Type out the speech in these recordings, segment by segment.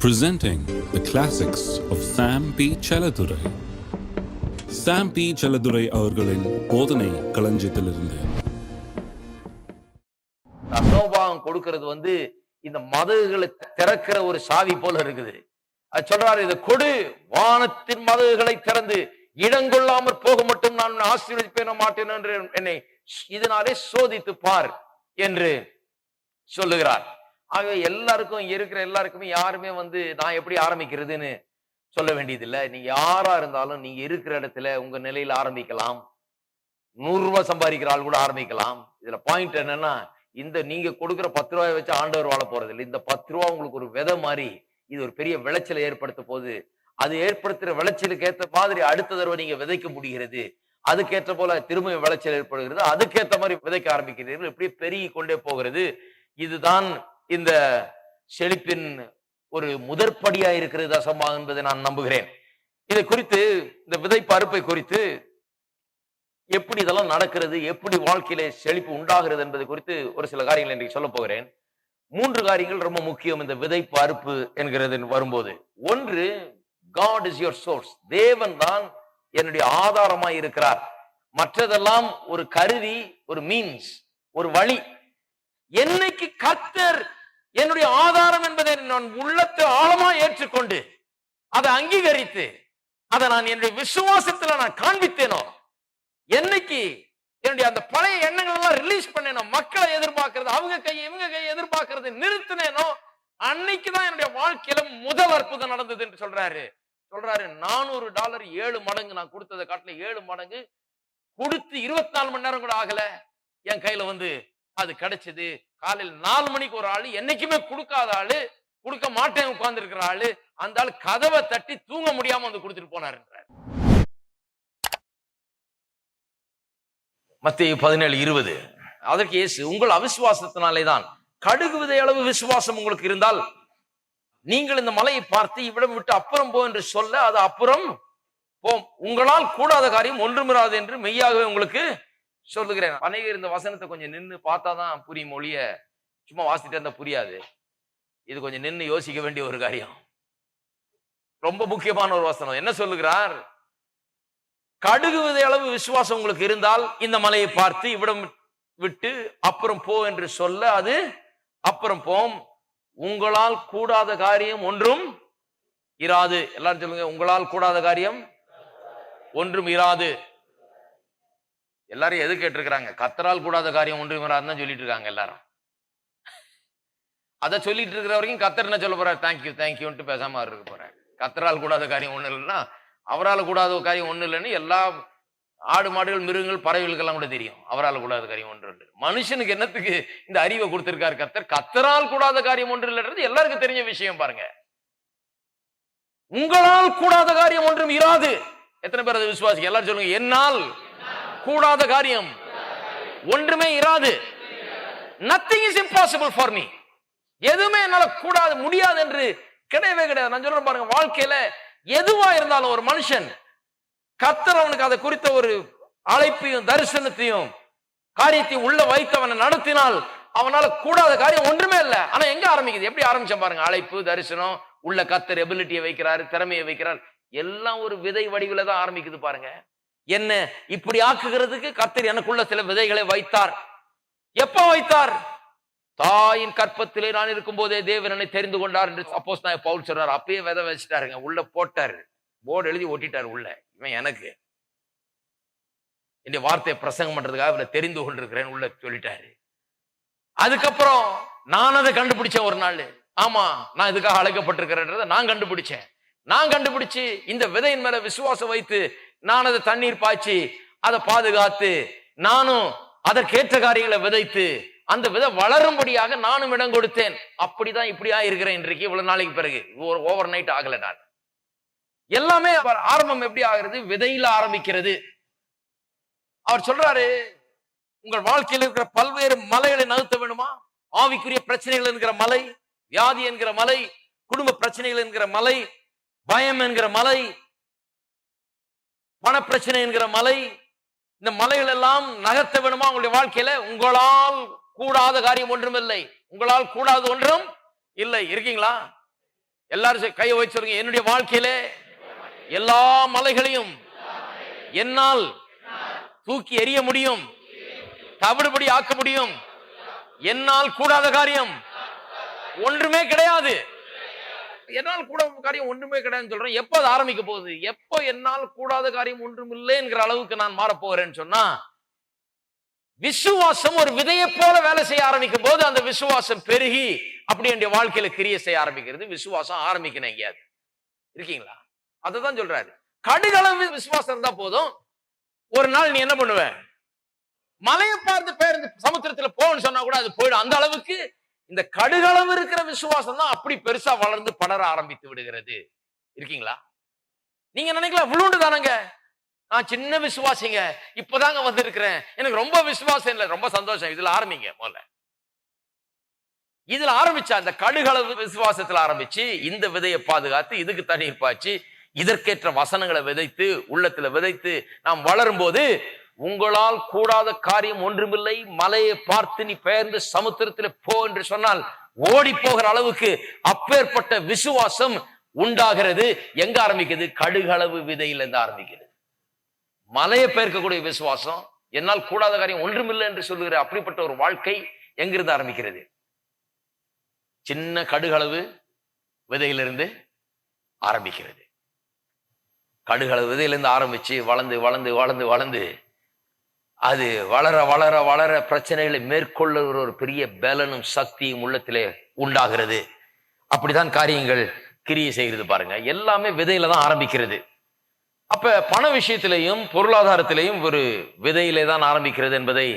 Presenting the classics of Sam P. Chaladurai. Sam P. Chaladurai அவர்களின் போதனை களஞ்சியத்திலிருந்து. தசமபாகம் கொடுக்கிறது இந்த மதகுகளை திறக்கிற ஒரு சாவி போல இருக்குது. அது சொல்றாரு, இதை கொடு, வானத்தின் மதகுகளை திறந்து இடங்கொள்ளாமற் போக மட்டும் நான் ஆசீர்வதிப்பேன மாட்டேன் என்று என்னை இதனாலே சோதித்து பார் என்று சொல்லுகிறார். ஆகவே எல்லாருக்கும் இருக்கிற எல்லாருக்குமே யாருமே நான் எப்படி ஆரம்பிக்கிறதுன்னு சொல்ல வேண்டியதில்லை. நீங்க யாரா இருந்தாலும் நீங்க இருக்கிற இடத்துல உங்க நிலையில ஆரம்பிக்கலாம். 100 ரூபாய் சம்பாதிக்கிற ஆள் கூட ஆரம்பிக்கலாம். இதுல பாயிண்ட் என்னன்னா, நீங்க கொடுக்குற 10 ரூபாய் வச்சு ஆண்டவர் வாழ போறது இல்லை. இந்த 10 ரூபாய் உங்களுக்கு ஒரு விதை மாதிரி இது ஒரு பெரிய விளைச்சலை ஏற்படுத்த போது, அது ஏற்படுத்துற விளைச்சலுக்கு ஏற்ற மாதிரி அடுத்த தடவை நீங்க விதைக்க முடிகிறது. அதுக்கேற்ற போல திரும்ப விளைச்சல் ஏற்படுகிறது. அதுக்கேற்ற மாதிரி விதைக்க ஆரம்பிக்கிறீர்கள். இப்படி பெருகி கொண்டே போகிறது. இதுதான் இந்த செழிப்பின் ஒரு முதற்படியா இருக்கிறது தசமபாகம் என்பதை நான் நம்புகிறேன். இதை குறித்து, இந்த விதைப்பு அறுப்பை குறித்து எப்படி இதெல்லாம் நடக்கிறது, எப்படி வாழ்க்கையில செழிப்பு உண்டாகிறது என்பது குறித்து ஒரு சில காரியங்கள் இன்றைக்கு சொல்ல போகிறேன். 3 காரியங்கள் ரொம்ப முக்கியம் இந்த விதைப்பு அறுப்பு என்கிறது வரும்போது. ஒன்று, God is your source. தேவன் தான் என்னுடைய ஆதாரமாய் இருக்கிறார். மற்றதெல்லாம் ஒரு கருவி, ஒரு மீன்ஸ், ஒரு வழி. என்னைக்கு கர்த்தர் என்னுடைய ஆதாரம் என்பதை நான் உள்ளத்தை ஆழமா ஏற்றுக்கொண்டு அதை அங்கீகரித்து அதை நான் என்னுடைய விசுவாசத்துல நான் காண்பித்தேனோ, என்னைக்கு என்னுடைய அந்த பழைய எண்ணங்கள் எல்லாம் ரிலீஸ் பண்ணேனோ, மக்களை எதிர்பார்க்கிறது, அவங்க கையை இவங்க கையை எதிர்பார்க்கறது நிறுத்தினேனோ, அன்னைக்குதான் என்னுடைய வாழ்க்கையில முதல் அற்புதம் நடந்தது என்று சொல்றாரு. $400 7 மடங்கு நான் கொடுத்ததை காட்டில 7 மடங்கு கொடுத்து 24 மணி நேரம் கூட ஆகல என் கையில அது கிடைச்சது. காலையில் 4 மணிக்கு ஒரு ஆளு, என்னைக்குமே கொடுக்காத ஆளு, கொடுக்க மாட்டேன் உட்கார்ந்து இருக்கிற ஆளு, அந்த ஆளு கதவை தட்டி தூங்க முடியாம கொடுத்துட்டு போனார். மத்தேயு 17:20. அதற்கு இயேசு, உங்கள் அவிசுவாசத்தினாலே தான். கடுகு விதை அளவு விசுவாசம் உங்களுக்கு இருந்தால் நீங்கள் இந்த மலையை பார்த்து இவ்விடம் விட்டு அப்புறம் போ என்று சொல்ல அது அப்புறம் போம். உங்களால் கூடாத காரியம் ஒன்றுமிராது என்று மெய்யாகவே உங்களுக்கு சொல்லுகிறேன். அநேகர் இந்த வசனத்தை கொஞ்சம் நின்று பார்த்தாதான் புரியும், மொழிய சும்மா வாசிட்டு இருந்தா புரியாது. இது கொஞ்சம் நின்று யோசிக்க வேண்டிய ஒரு காரியம். ரொம்ப முக்கியமான ஒரு வசனம். என்ன சொல்லுகிறார்? கடுகு விதை அளவு விசுவாசம் உங்களுக்கு இருந்தால் இந்த மலையை பார்த்து இவ்விடம் விட்டு அப்புறம் போ என்று சொல்ல அது அப்புறம் போம். உங்களால் கூடாத காரியம் ஒன்றும் இராது. எல்லாரும் சொல்லுங்க, உங்களால் கூடாத காரியம் ஒன்றும் இராது. எல்லாரும் எது கேட்டிருக்கிறாங்க? கர்த்தரால் கூடாத காரியம் ஒன்றும் இராதுன்னு சொல்லிட்டு இருக்காங்க எல்லாரும். அதை சொல்லிட்டு இருக்கிற வரைக்கும் கர்த்தர் என்ன சொல்ல போறாரு? தேங்க்யூ தேங்க்யூன்ட்டு பேசாம இருக்க போறாரு. கர்த்தரால் கூடாத காரியம் ஒண்ணு இல்லைன்னா, அவரால் கூடாத காரியம் ஒண்ணு இல்லைன்னு எல்லா ஆடு மாடுகள் மிருகங்கள் பறவைகளுக்கெல்லாம் கூட தெரியும் அவரால் கூடாத காரியம் ஒன்று இல்லை. மனுஷனுக்கு என்னத்துக்கு இந்த அறிவை கொடுத்திருக்காரு கர்த்தர்? கர்த்தரால் கூடாத காரியம் ஒன்று இல்லைன்றது எல்லாருக்கும் தெரிஞ்ச விஷயம். பாருங்க, உங்களால் கூடாத காரியம் ஒன்றும் இராது. எத்தனை பேர் அதை விசுவாசிக்க? எல்லாரும் சொல்லுங்க, என்னால் கூடாத காரியம் ஒன்றுமே இராது. Nothing is impossible for me. எதுவுமே என்னால கூடாது முடியாது என்று கிடையவே கிடையாது. நான் சொல்றேன் பாருங்க, வாழ்க்கையில எதுவா இருந்தாலும் ஒரு மனுஷன் கர்த்தர் அவனுக்கு அதை குறித்த ஒரு அழைப்பையும் தரிசனத்தையும் காரியத்தையும் உள்ள வைத்து அவனை நடத்தினால் அவனால கூடாத காரியம் ஒன்றுமே இல்லை. ஆனா எங்க ஆரம்பிக்குது? எப்படி ஆரம்பிச்ச பாருங்க. அழைப்பு, தரிசனம், உள்ள கர்த்தர் எபிலிட்டியை வைக்கிறாரு, திறமையை வைக்கிறார். எல்லாம் ஒரு விதை வடிவில தான் ஆரம்பிக்குது. பாருங்க, என்ன இப்படி ஆக்குகிறதுக்கு கர்த்தர் எனக்குள்ள சில விதைகளை வைத்தார். எப்ப வைத்தார்? தாயின் கற்பத்திலே நான் இருக்கும் போதே தேவன் என்னை தெரிந்து கொண்டார் என்று அப்போஸ்தலனாகிய பவுல் சொல்றார். அப்பயே விதை வச்சுட்டாருங்க, உள்ள போட்டாரு, போர்டு எழுதி ஒட்டிட்டாரு உள்ள. இவன் எனக்கு இந்த வார்த்தையை பிரசங்கம் பண்றதுக்காக இவனை தெரிந்து கொண்டிருக்கிறேன் உள்ள சொல்லிட்டாரு. அதுக்கப்புறம் நான் அதை கண்டுபிடிச்சேன் ஒரு நாள். ஆமா, நான் இதுக்காக அழைக்கப்பட்டிருக்கிறேன்றதை நான் கண்டுபிடிச்சு இந்த விதையின் மேல விசுவாசம் வைத்து நான் அதை தண்ணீர் பாய்ச்சி அதை பாதுகாத்து நானும் அதற்கேற்ற காரியங்களை விதைத்து அந்த விதை வளரும்படியாக நானும் இடம் கொடுத்தேன். அப்படிதான் இப்படியா இருக்கிறேன் இன்றைக்கு, இவ்வளவு நாளைக்கு பிறகு. ஓவர் நைட் ஆகல. நான் எல்லாமே ஆரம்பம் எப்படி ஆகிறது? விதையில ஆரம்பிக்கிறது. அவர் சொல்றாரு, உங்கள் வாழ்க்கையில் இருக்கிற பல்வேறு மலைகளை நகர்த்த வேண்டுமா? ஆவிக்குரிய பிரச்சனைகள் என்கிற மலை, வியாதி என்கிற மலை, குடும்ப பிரச்சனைகள் என்கிற மலை, பயம் என்கிற மலை, பணப்பிரச்சனை என்கிற மலை, இந்த மலைகள் எல்லாம் நகர்த்த வேணுமா உங்களுடைய வாழ்க்கையில? உங்களால் கூடாத காரியம் ஒன்றும் இல்லை. உங்களால் கூடாத ஒன்றும் இல்லை. இருக்கீங்களா? எல்லாரும் கையை வச்சு சொல்லுங்க, என்னுடைய வாழ்க்கையிலே எல்லா மலைகளையும் என்னால் தூக்கி எறிய முடியும், தவிடுபடி ஆக்க முடியும். என்னால் கூடாத காரியம் ஒன்றுமே கிடையாது. என்னால் கூடாத காரியம் ஒன்றுமே கிடையாதுன்னு சொல்றேன். எப்ப அது ஆரம்பிக்க போகுது? எப்போ என்னால் கூடாத காரியம் ஒன்றும் இல்லை என்கிற அளவுக்கு நான் மாற போகிறேன்னு சொன்னா, விசுவாசம் ஒரு விதையை போல வேலை செய்ய ஆரம்பிக்கும் போது அந்த விசுவாசம் பெருகி அப்படி என்னுடைய வாழ்க்கையில கிரியை செய்ய ஆரம்பிக்கிறது. விசுவாசம் ஆரம்பிக்கணும். எங்கேயாவது இருக்கீங்களா? அததான் சொல்றாரு. கடுகளவு விசுவாசம் இருந்தா போதும். ஒரு நாள் நீ என்ன பண்ணுவ? மலையை பார்த்து பேருந்து சமுத்திரத்துல போன்னு சொன்னா கூட அது போயிடும். அந்த அளவுக்கு இந்த கடுகளவு இருக்கிற விசுவாசம் தான் அப்படி பெருசா வளர்ந்து படர ஆரம்பித்து விடுகிறது. இருக்கீங்களா? நீங்க நினைக்கலாம் விழுண்டு தானங்க, நான் சின்ன விசுவாசிங்க, இப்பதாங்க வந்திருக்கிறேன், எனக்கு ரொம்ப விசுவாசம் இல்லை. ரொம்ப சந்தோஷம். இதுல ஆரம்பிங்க. முதல்ல இதுல ஆரம்பிச்சா இந்த கடுகளவு விசுவாசத்துல ஆரம்பிச்சு இந்த விதையை பாதுகாத்து இதுக்கு தண்ணீர் பாய்ச்சி இதற்கேற்ற வசனங்களை விதைத்து உள்ளத்துல விதைத்து நாம் வளரும் போது, உங்களால் கூடாத காரியம் ஒன்றுமில்லை, மலையை பார்த்து நீ பெயர்ந்து சமுத்திரத்தில் போ என்று சொன்னால் ஓடி போகிற அளவுக்கு அப்பேற்பட்ட விசுவாசம் உண்டாகிறது. எங்க ஆரம்பிக்குது? கடுகளவு விதையில இருந்து ஆரம்பிக்கிறது. மலையை பெயர்க்கக்கூடிய விசுவாசம், என்னால் கூடாத காரியம் ஒன்றுமில்லை என்று சொல்லுகிற அப்படிப்பட்ட ஒரு வாழ்க்கை எங்கிருந்து ஆரம்பிக்கிறது? சின்ன கடுகளவு விதையிலிருந்து ஆரம்பிக்கிறது. கடுகளவு விதையிலிருந்து ஆரம்பிச்சு வளர்ந்து வளர்ந்து வளர்ந்து வளர்ந்து அது வளர வளர வளர பிரச்சனைகளை மேற்கொள்ளுகிற ஒரு பெரிய பலனும் சக்தியும் உள்ளத்திலே உண்டாகிறது. அப்படிதான் காரியங்கள் கிரியை செய்கிறது. பாருங்க, எல்லாமே விதையில தான் ஆரம்பிக்கிறது. அப்ப பண விஷயத்திலையும் பொருளாதாரத்திலையும் ஒரு விதையிலே தான் ஆரம்பிக்கிறது என்பதை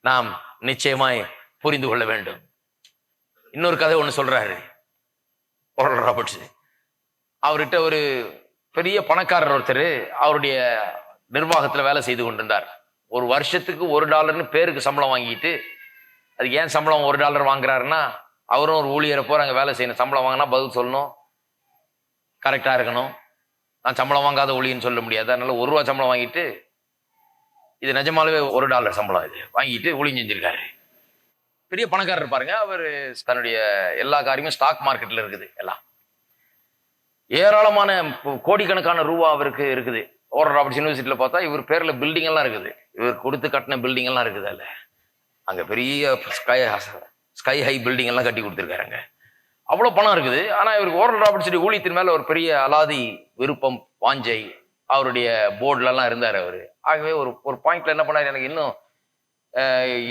நாம் நிச்சயமாய் புரிந்து கொள்ள வேண்டும். இன்னொரு கதை ஒண்ணு சொல்றாரு ஓரல் ராபர்ட்ஸ். அவர்கிட்ட ஒரு பெரிய பணக்காரர் ஒருத்தர் அவருடைய நிர்வாகத்துல வேலை செய்து கொண்டிருந்தார். ஒரு வருஷத்துக்கு $1 பேருக்கு சம்பளம் வாங்கிட்டு, அதுக்கு ஏன் சம்பளம் $1 வாங்குறாருன்னா, அவரும் ஒரு ஊழியரை போற அங்க வேலை செய்யணும். சம்பளம் வாங்கினா பதில் சொல்லணும், கரெக்டா இருக்கணும். நான் சம்பளம் வாங்காத ஊழியன்னு சொல்ல முடியாது. அதனால $1 சம்பளம் வாங்கிட்டு, இது நிஜமாலவே $1 சம்பளம் இது வாங்கிட்டு ஊழியம் செஞ்சிருக்காரு. பெரிய பணக்காரர் பாருங்க. அவர் தன்னுடைய எல்லா காரியமும் ஸ்டாக் மார்க்கெட்ல இருக்குது. எல்லாம் ஏராளமான கோடிக்கணக்கான ரூபா அவருக்கு இருக்குது. ஓரல் ராபர்ட்ஸ் யூனிவர்சிட்டியில பார்த்தா இவர் பேர்ல பில்டிங் எல்லாம் இருக்குது. இவர் கொடுத்து கட்டின பில்டிங் எல்லாம் இருக்குது. அல்ல அங்க பெரிய ஸ்கை ஹை பில்டிங் எல்லாம் கட்டி கொடுத்துருக்காருங்க. அவ்வளவு பணம் இருக்குது. ஆனா இவருக்கு ஓரல் ராபர்ட்ஸ் ஊழியத்தின் மேல ஒரு பெரிய அலாதி விருப்பம், வாஞ்சை அவருடைய போர்டுல எல்லாம் இருந்தார் அவரு. ஆகவே ஒரு பாயிண்ட்ல என்ன பண்ணாரு, எனக்கு இன்னும்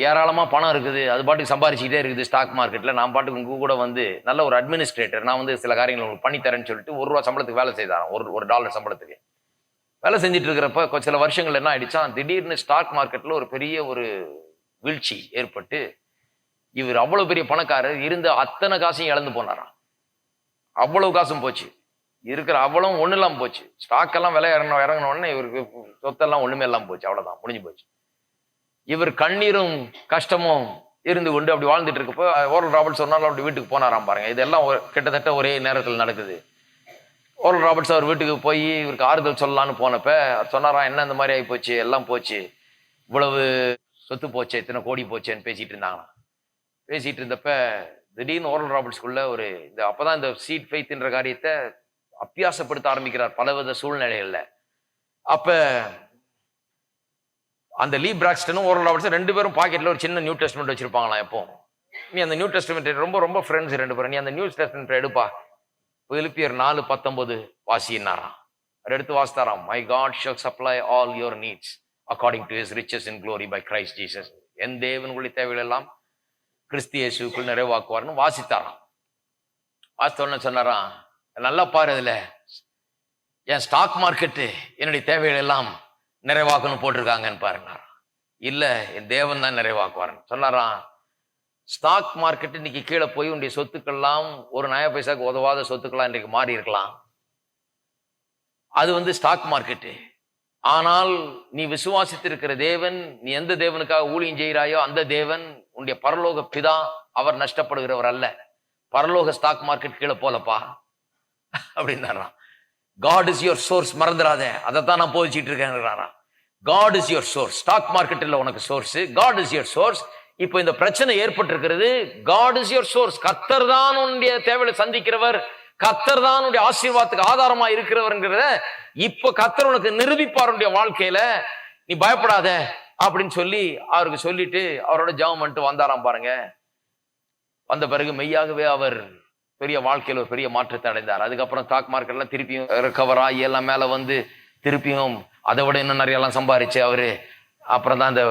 ஏராளமா பணம் இருக்குது, அது பாட்டுக்கு சம்பாரிச்சுக்கிட்டே இருக்குது ஸ்டாக் மார்க்கெட்ல, நான் பாட்டுக்கு உங்க கூட வந்து நல்ல ஒரு அட்மினிஸ்ட்ரேட்டர், நான் வந்து சில காரியங்கள் உங்களுக்கு பண்ணி தரேன்னு சொல்லிட்டு $1 சம்பளத்துக்கு வேலை செய்தாராம். ஒரு $1 சம்பளத்துக்கு வேலை செஞ்சுட்டு இருக்கிறப்ப சில வருஷங்கள் என்ன ஆயிடுச்சான், திடீர்னு ஸ்டாக் மார்க்கெட்ல ஒரு பெரிய ஒரு வீழ்ச்சி ஏற்பட்டு இவர் அவ்வளவு பெரிய பணக்காரர் இருந்த அத்தனை காசையும் இழந்து போனாராம். அவ்வளவு காசும் போச்சு. இருக்கிற அவ்வளவும் ஒண்ணு இல்லாம போச்சு. ஸ்டாக் எல்லாம் விலை இறங்கின உடனே இவருக்கு சொத்தெல்லாம் ஒண்ணுமே இல்லாம போச்சு. அவ்வளவுதான், முடிஞ்சு போச்சு. இவர் கண்ணீரும் கஷ்டமும் இருந்து கொண்டு அப்படி வாழ்ந்துட்டு இருக்கப்போ ஓரல் ராபர்ட்ஸ் ஒரு நாள் அப்படி வீட்டுக்கு போனாராம். பாருங்க, இதெல்லாம் கிட்டத்தட்ட ஒரே நேரத்தில் நடக்குது. ஓரல் ராபர்ட்ஸ் அவர் வீட்டுக்கு போய் இவருக்கு ஆறுதல் சொல்லலான்னு போனப்ப சொன்னாராம், என்ன இந்த மாதிரி ஆகி போச்சு, எல்லாம் போச்சு, இவ்வளவு சொத்து போச்சு, இத்தனை கோடி போச்சேன்னு பேசிட்டு இருந்தாங்களாம். பேசிட்டு இருந்தப்ப திடீர்னு ஓரல் ராபர்ட்ஸ்குள்ள ஒரு அப்பதான் இந்த சீட் ஃபெய்த்ன்ற காரியத்தை அபியாசப்படுத்த ஆரம்பிக்கிறார் பலவித சூழ்நிலைகள்ல. அப்ப அந்த லீ பிராக்ஸ்டனும் ஓரல் ராபர்ட்ஸும் 2 பேரும் பாக்கெட்ல ஒரு சின்ன நியூ டெஸ்ட்மெண்ட் வச்சிருப்பாங்களாம். எப்போ நீ அந்த நியூ டெஸ்ட்மெண்ட் ரொம்ப ரொம்ப ஃப்ரெண்ட்ஸ் 2 பேரும், நீ அந்த நியூ டெஸ்ட்மெண்ட் எடுப்பா, பிலிப்பியர் 4:19 வாசினாராம். அவர் எடுத்து வாசித்தாராம். My God shall supply all your needs according to his riches in glory by Christ Jesus. என் தேவன் உங்களுடைய தேவைகள் எல்லாம் கிறிஸ்து இயேசுக்குள் நிறைவாக்குவார்னு வாசித்தாராம். வாசித்தோன்னு சொன்னாராம், நல்லா பாரு, இதுல என் ஸ்டாக் மார்க்கெட்டு என்னுடைய தேவைகள் எல்லாம் நிறைவாக்கணும் போட்டிருக்காங்கன்னு பாருங்க. இல்ல, என் தேவன் தான் நிறைவாக்குவாருன்னு சொன்னாராம். ஸ்டாக் மார்க்கெட் இன்னைக்கு கீழே போய் உன்னுடைய சொத்துக்கள்லாம் ஒரு நயா பைசாக்கு உதவாத சொத்துக்கள்லாம் இன்றைக்கு மாறி இருக்கலாம். அது வந்து ஸ்டாக் மார்க்கெட்டு. ஆனால் நீ விசுவாசித்திருக்கிற தேவன், நீ எந்த தேவனுக்காக ஊழியம் செய்கிறாயோ அந்த தேவன் உன்னுடைய பரலோக பிதா. அவர் நஷ்டப்படுகிறவர் அல்ல. பரலோக ஸ்டாக் மார்க்கெட் கீழே போலப்பா அப்படின்னாராம். காட் இஸ் யுவர் சோர்ஸ், மறந்துடாத, அதைத்தான் நான் போதிச்சிட்டு இருக்கேன். God is your source. Stock மார்க்கெட்டில் உனக்கு source, God is your source. இப்போ இந்த பிரச்சனை ஏற்பட்டிருக்கிறது, காட் இஸ் யுவர் சோர்ஸ். கர்த்தர் தான் உன்னுடைய தேவையை சந்திக்கிறவர், கர்த்தர் தான் உன்னுடைய ஆசீர்வாதத்துக்கு ஆதாரமா இருக்கிறவர்ங்கிறத இப்ப கர்த்தர் உனக்கு நிரூபிப்பார் உன்னுடைய வாழ்க்கையில. நீ பயப்படாத அப்படின்னு சொல்லி அவருக்கு சொல்லிட்டு அவரோட ஜெபம் பண்ணிட்டு வந்தாராம் பாருங்க. வந்த பிறகு மெய்யாகவே அவர் பெரிய வாழ்க்கையில் ஒரு பெரிய மாற்றத்தை அடைந்தார். அதுக்கப்புறம் ஸ்டாக் மார்க்கெட்லாம் திருப்பியும் ரெக்கவர் ஆகி எல்லாம் மேல வந்து திருப்பியும் அதை விட இன்னும் நிறைய எல்லாம் சம்பாரிச்சு அவரு அப்புறம் தான் அந்த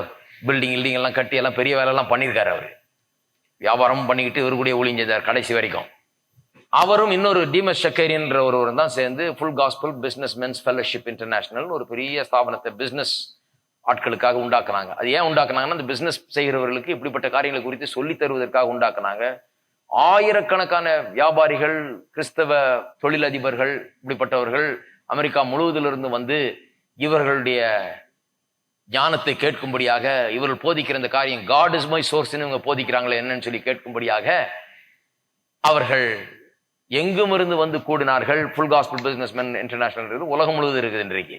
பில்டிங் எல்லாம் கட்டி எல்லாம் பெரிய வேலை எல்லாம் பண்ணியிருக்காரு. அவரு வியாபாரமும் பண்ணிக்கிட்டு இவரு கூட ஒளிஞ்சார் கடைசி வரைக்கும். அவரும் இன்னொரு டிமஸ் ஷக்கேரியன்ற ஒருவரும் தான் சேர்ந்து full gospel business men's fellowship international ஒரு பெரிய ஸ்தாபனத்தை பிசினஸ் ஆட்களுக்காக உண்டாக்குனாங்க. அது ஏன் உண்டாக்குனாங்கன்னா, அந்த பிசினஸ் செய்கிறவர்களுக்கு இப்படிப்பட்ட காரியங்களை குறித்து சொல்லி தருவதற்காக உண்டாக்குனாங்க. ஆயிரக்கணக்கான வியாபாரிகள், கிறிஸ்தவ தொழிலதிபர்கள், இப்படிப்பட்டவர்கள் அமெரிக்கா முழுவதிலிருந்து வந்து இவர்களுடைய ஞானத்தை கேட்கும்படியாக, இவர்கள் போதிக்கிற இந்த காரியம் காட் இஸ் மை சோர்ஸ்ன்னு இவங்க போதிக்கிறாங்களே என்னன்னு சொல்லி கேட்கும்படியாக அவர்கள் எங்கும் இருந்து வந்து கூடினார்கள். ஃபுல் காஸ்பல் பிசினஸ் மென் இன்டர்நேஷனல் உலகம் முழுவதும் இருக்குது இன்றைக்கு.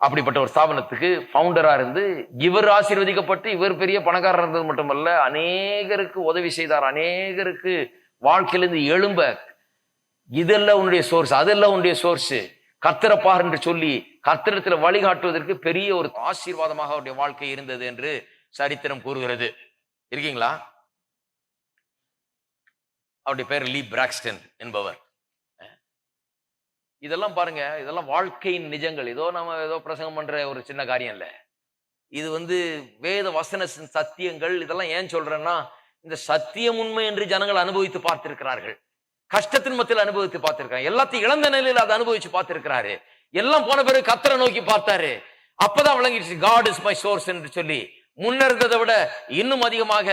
அப்படிப்பட்ட ஒரு ஸ்தாபனத்துக்கு ஃபவுண்டரா இருந்து இவர் ஆசீர்வதிக்கப்பட்டு இவர் பெரிய பணக்காரர் இருந்தது மட்டுமல்ல, அநேகருக்கு உதவி செய்தார். அநேகருக்கு வாழ்க்கையிலிருந்து எழும்ப, இதெல்லாம் உன்னுடைய சோர்ஸ், அதெல்லாம் உன்னுடைய சோர்ஸ், கர்த்தரப்பார் என்று சொல்லி கர்த்தரத்துல வழிகாட்டுவதற்கு பெரிய ஒரு ஆசீர்வாதமாக அவருடைய வாழ்க்கை இருந்தது என்று சரித்திரம் கூறுகிறது. இருக்கீங்களா? அவருடைய பேர் லீ பிராக்ஸ்டன் என்பவர். இதெல்லாம் பாருங்க, இதெல்லாம் வாழ்க்கையின் நிஜங்கள். ஏதோ பிரசங்கம் பண்ற ஒரு சின்ன காரியம் இல்ல. இது வேத வசன சத்தியங்கள். இதெல்லாம் ஏன் சொல்றேன்னா, இந்த சத்தியம் உண்மை என்று ஜனங்கள் அனுபவித்து பார்த்திருக்கிறார்கள். கஷ்டத்தின் மத்தியில் அனுபவித்து பார்த்திருக்காங்க. எல்லாத்தையும் இழந்த நிலையில் அதை அனுபவிச்சு பார்த்திருக்கிறாரு. எல்லாம் போன பிறகு கர்த்தரை நோக்கி பார்த்தாரு. அப்பதான் விளங்கிடுச்சு காட் இஸ் மை சோர்ஸ் என்று சொல்லி. முன்னிருந்ததை விட இன்னும் அதிகமாக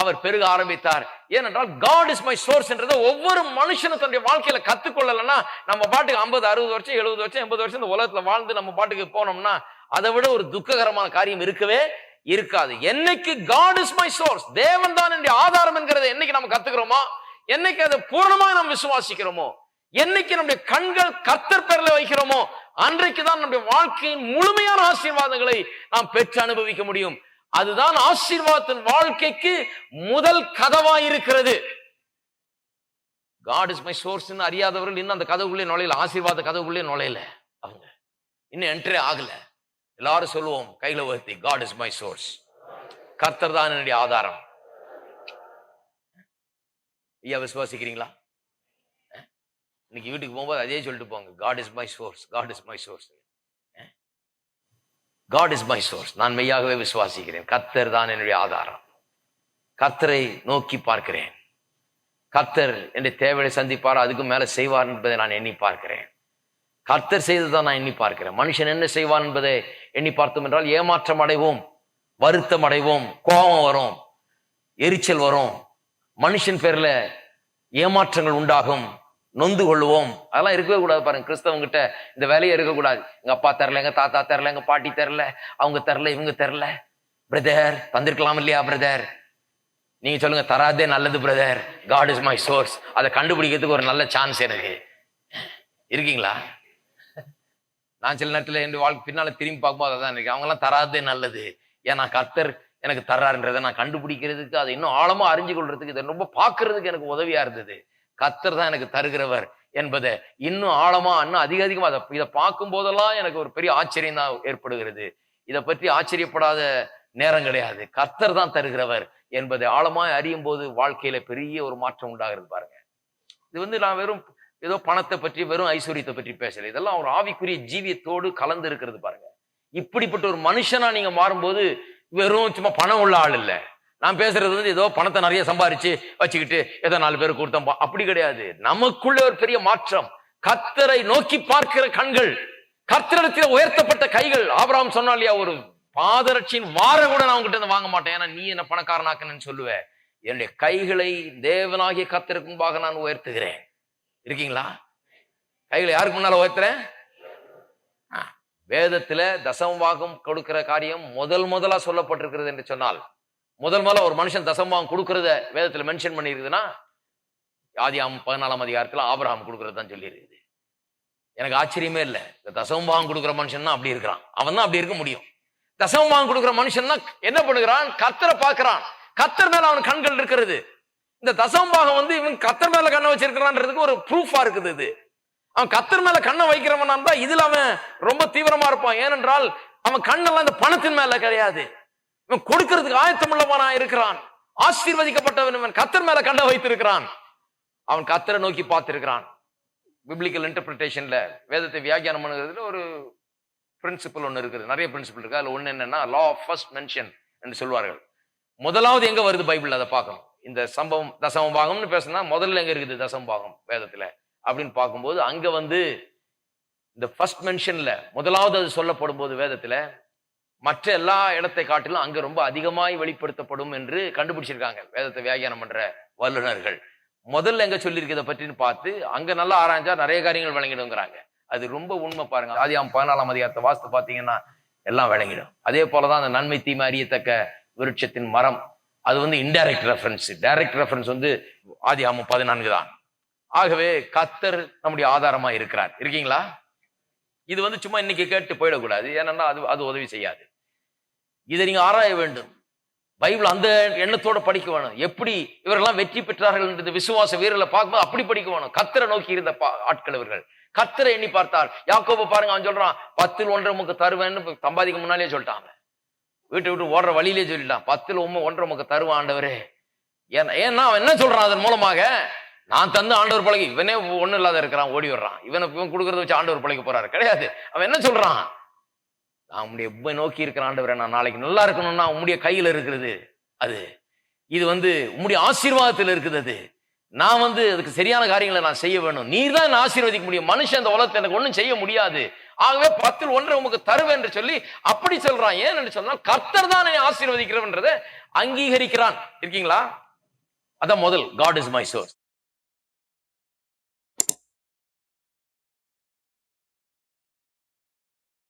அவர் பெருக ஆரம்பித்தார். ஏனென்றால் காட் இஸ் மை சோர்ஸ் என்றதை ஒவ்வொரு மனுஷனும் தன்னுடைய வாழ்க்கையில கத்துக்கொள்ளலன்னா, நம்ம பாட்டுக்கு 50, 60 வருஷம், 70 வருஷம், 80 வருஷம் இந்த உலகத்துல வாழ்ந்து நம்ம பாட்டுக்கு போனோம்னா அதை விட ஒரு துக்ககரமான காரியம் இருக்கவே இருக்காது. என்னைக்கு காட் இஸ் மை சோர்ஸ், தேவன் தான் என்னுடைய ஆதாரம் என்கிறத என்னைக்கு நம்ம கத்துக்கிறோமோ, என்னைக்கு அதை பூர்ணமாக நம்ம விசுவாசிக்கிறோமோ, என்னைக்கு நம்முடைய கண்கள் கர்த்தர் பேர்ல வைக்கிறோமோ, அன்றைக்குதான் நம்முடைய வாழ்க்கையின் முழுமையான ஆசீர்வாதங்களை நாம் பெற்று அனுபவிக்க முடியும். அதுதான் ஆசீர்வாதத்தின் வாழ்க்கைக்கு முதல் கதவாயிருக்கிறது. காட் இஸ் மை சோர்ஸ் அறியாதவர்கள் இன்னும் அந்த கதவுக்குள்ளே நுழையல, ஆசீர்வாத கதவுக்குள்ளே நுழையல. அவங்க இன்னும் என்ட்ரே ஆகல. எல்லாரும் சொல்லுவோம் கையில உயர்த்தி, காட் இஸ் மை சோர்ஸ், கர்த்தர் தான் என்னுடைய ஆதாரம். ஐயா, விசுவாசிக்கிறீங்களா? இன்னைக்கு வீட்டுக்கு போகும்போது அதே சொல்லிட்டு போங்க, God is my source, God is my source, God is my source. நான் மெய்யாகவே விசுவாசிக்கிறேன், கர்த்தர் தான் என்னுடைய ஆதாரம். கர்த்தரை நோக்கி பார்க்கிறேன். கர்த்தர் என்னுடைய தேவையை சந்திப்பார், அதுக்கு மேல செய்வார் என்பதை நான் எண்ணி பார்க்கிறேன். கர்த்தர் செய்ததான் நான் எண்ணி பார்க்கிறேன். மனுஷன் என்ன செய்வான் என்பதை எண்ணி பார்த்தோம் என்றால் ஏமாற்றம் அடைவோம், வருத்தம் அடைவோம், கோபம் வரும், எரிச்சல் வரும், மனுஷன் பேர்ல ஏமாற்றங்கள் உண்டாகும், நொந்து கொள்வோம். அதெல்லாம் இருக்கவே கூடாது. பாருங்க, கிறிஸ்தவங்கிட்ட இந்த வேலையே இருக்கக்கூடாது. எங்க அப்பா தரல, எங்க தாத்தா தரல, எங்க பாட்டி தரல, அவங்க தரல, இவங்க தரல. பிரதர் தந்திருக்கலாம் இல்லையா பிரதர்? நீங்க சொல்லுங்க, தராதே நல்லது brother, God is my source. அதை கண்டுபிடிக்கிறதுக்கு ஒரு நல்ல சான்ஸ் எனக்கு இருக்கீங்களா? நான் சில நேரத்தில் என் வாழ்க்கை பின்னால திரும்பி பார்க்கும்போது அதான் இருக்கு. அவங்க எல்லாம் தராதே நல்லது, ஏன்னா கர்த்தர் எனக்கு தர்றாருன்றதை நான் கண்டுபிடிக்கிறதுக்கு, அதை இன்னும் ஆழமா அறிஞ்சு கொள்றதுக்கு, இதை ரொம்ப பார்க்கறதுக்கு எனக்கு உதவியா இருந்தது. கர்த்தர் தான் எனக்கு தருகிறவர் என்பதை இன்னும் ஆழமா, இன்னும் அதிகமா இதை பார்க்கும் போதெல்லாம் எனக்கு ஒரு பெரிய ஆச்சரியம் தான் ஏற்படுகிறது. இதை பற்றி ஆச்சரியப்படாத நேரம் கிடையாது. கர்த்தர் தான் தருகிறவர் என்பதை ஆழமாய் அறியும் போது வாழ்க்கையில பெரிய ஒரு மாற்றம் உண்டாகிறது. பாருங்க, இது நான் வெறும் ஏதோ பணத்தை பற்றி, வெறும் ஐஸ்வர்யத்தை பற்றி பேசல. இதெல்லாம் ஒரு ஆவிக்குரிய ஜீவியத்தோடு கலந்து இருக்கிறது. பாருங்க, இப்படிப்பட்ட ஒரு மனுஷனா நீங்க மாறும்போது வெறும் சும்மா பணம் உள்ள ஆள் இல்லை. நான் பேசுறது ஏதோ பணத்தை நிறைய சம்பாரிச்சு வச்சுக்கிட்டு ஏதோ 4 பேர் கொடுத்தோம், அப்படி கிடையாது. நமக்குள்ள ஒரு பெரிய மாற்றம். கர்த்தரை நோக்கி பார்க்கிற கண்கள், கர்த்தரிடத்தில் உயர்த்தப்பட்ட கைகள். ஆபிரகாம் சொன்னா இல்லையா, ஒரு பாதரட்சியின் வார கூட நான் உங்ககிட்ட இருந்து வாங்க மாட்டேன், ஏன்னா நீ என்ன பணக்காரனாக்கன்னு சொல்லுவேன். என்னுடைய கைகளை தேவனாகிய கர்த்தருக்கு முன்பாக நான் உயர்த்துகிறேன். இருக்கீங்களா? கைகளை யாருக்கு முன்னால உயர்த்துறேன்? வேதத்துல தசமபாகம் கொடுக்கிற காரியம் முதலா சொல்லப்பட்டிருக்கிறது என்று சொன்னால், முதல்ல ஒரு மனுஷன் தசமபாகம் கொடுக்கறத வேதத்துல மென்ஷன் பண்ணிருக்குதுன்னா, ஆதியாகமம் 14ஆம் அதிகாரத்துல ஆபிரகாம் கொடுக்கறது தான் சொல்லி இருக்குது. எனக்கு ஆச்சரியமே இல்லை. இந்த தசமபாகம் கொடுக்குற மனுஷன் தான் அப்படி இருக்கிறான். அவன் தான் அப்படி இருக்க முடியும். தசமபாகம் கொடுக்குற மனுஷன் தான் என்ன பண்ணுகிறான்? கர்த்தரை பார்க்கிறான். கர்த்தர் மேல அவன் கண்கள் இருக்கிறது. இந்த தசமபாகம் வந்து இவன் கர்த்தர் மேல கண்ணை வச்சிருக்கிறான்றதுக்கு ஒரு ப்ரூஃபா இருக்குது இது. அவன் கர்த்தர் மேல கண்ணை வைக்கிறவனா இருந்தா இதுல அவன் ரொம்ப தீவிரமா இருப்பான். ஏனென்றால் அவன் கண்ணெல்லாம் இந்த பணத்தின் மேல கிடையாது. இவன் கொடுக்கிறதுக்கு ஆயத்தம் உள்ளவனா இருக்கிறான். ஆசீர்வதிக்கப்பட்டவன் இவன் கர்த்தர் மேல கண்ணை வைத்திருக்கிறான். அவன் கர்த்தரை நோக்கி பார்த்திருக்கிறான். பிப்ளிக்கல் இன்டர்பிரிட்டேஷன்ல வேதத்தை வியாக்கியானம் பண்ணுறதுல ஒரு பிரின்சிபல் ஒன்று இருக்குது. நிறைய பிரின்சிபல் இருக்கு. அதுல ஒண்ணு என்னன்னா லா ஆஃப் ஃபர்ஸ்ட் மென்ஷன் என்று சொல்வார்கள். முதலாவது எங்க வருது பைபிள், அதை பார்க்கணும். இந்த சம்பவம் தசம பாகம்னு பேசினா முதல்ல எங்க இருக்குது தசம பாகம் வேதத்துல அப்படின்னு பார்க்கும்போது அங்க வந்து இந்த ஃபர்ஸ்ட் மென்ஷன்ல முதலாவது அது சொல்லப்படும் போது வேதத்துல மற்ற எல்லா இடத்தை காட்டிலும் அங்க ரொம்ப அதிகமாய் வெளிப்படுத்தப்படும் என்று கண்டுபிடிச்சிருக்காங்க வேதத்தை வியாக்கியானம் பண்ற வல்லுநர்கள். முதல்ல எங்க சொல்லியிருக்கு இதை பற்றின்னு பார்த்து அங்க நல்லா ஆராய்ஞ்சா நிறைய காரியங்கள் விளங்கிடுங்கிறாங்க. அது ரொம்ப உண்மை பாருங்க. ஆதியாகமம் 14ஆம் அதிகாரத்தை வாசித்து பார்த்தீங்கன்னா எல்லாம் விளங்கிடும். அதே போலதான் அந்த நன்மை தீமை அறியத்தக்க விருட்சத்தின் மரம், அது வந்து இன்டைரக்ட் ரெஃபரன்ஸ். டைரக்ட் ரெஃபரன்ஸ் வந்து ஆதியாகமம் 14 தான். ஆகவே கர்த்தர் நம்முடைய ஆதாரமா இருக்கிறார். இருக்கீங்களா? இது வந்து சும்மா இன்னைக்கு கேட்டு போயிடக்கூடாது. ஏன்னா அது உதவி செய்யாது. இதை நீங்க ஆராய வேண்டும். பைபிள் அந்த எண்ணத்தோட படிக்க வேணும். எப்படி இவரெல்லாம் வெற்றி பெற்றார்கள் என்ற விசுவாச வீரர்களை பார்க்கும்போது அப்படி படிக்க வேணும். கர்த்தரை நோக்கி இருந்த ஆட்கள் இவர்கள். கர்த்தரை எண்ணி பார்த்தால் யாக்கோபு பாருங்க, அவன் சொல்றான் 10 1 உமக்கு தருவேன்னு சம்பாதிக்க முன்னாலே சொல்லிட்டான். வீட்டை விட்டு ஓடுற வழியிலே சொல்லிட்டான் 10 1 உமக்கு தருவான் ஆண்டவரே. ஏன்னா அவன் என்ன சொல்றான் அதன் மூலமாக, நான் தந்து ஆண்டவர் பழகி இவனே ஒண்ணு இல்லாத இருக்கிறான், ஓடி வர்றான். இவன் கொடுக்கறத வச்சு ஆண்டவர் பழக போறாரு கிடையாது. அவன் என்ன சொல்றான், நான் உம்முடைய நோக்கி இருக்கிற ஆண்டவரே, நான் நாளைக்கு நல்லா இருக்கணும்னா உம்முடைய கையில இருக்கிறது. அது இது வந்து உம்முடைய ஆசீர்வாதத்தில் இருக்குது. அது நான் வந்து அதுக்கு சரியான காரியங்களை நான் செய்ய வேணும். நீர் தான் என்ன ஆசீர்வதிக்க முடியும். மனுஷன் அந்த உலகத்தை எனக்கு ஒண்ணும் செய்ய முடியாது. ஆகவே 10 1 உமக்கு தருவேன் என்று சொல்லி அப்படி சொல்றான். ஏன் என்று சொன்னால் கர்த்தர் தான் என்னை ஆசீர்வதிக்கிறவன்றதை அங்கீகரிக்கிறான். இருக்கீங்களா? அதான் முதல், காட் இஸ் மை சோர்ஸ்.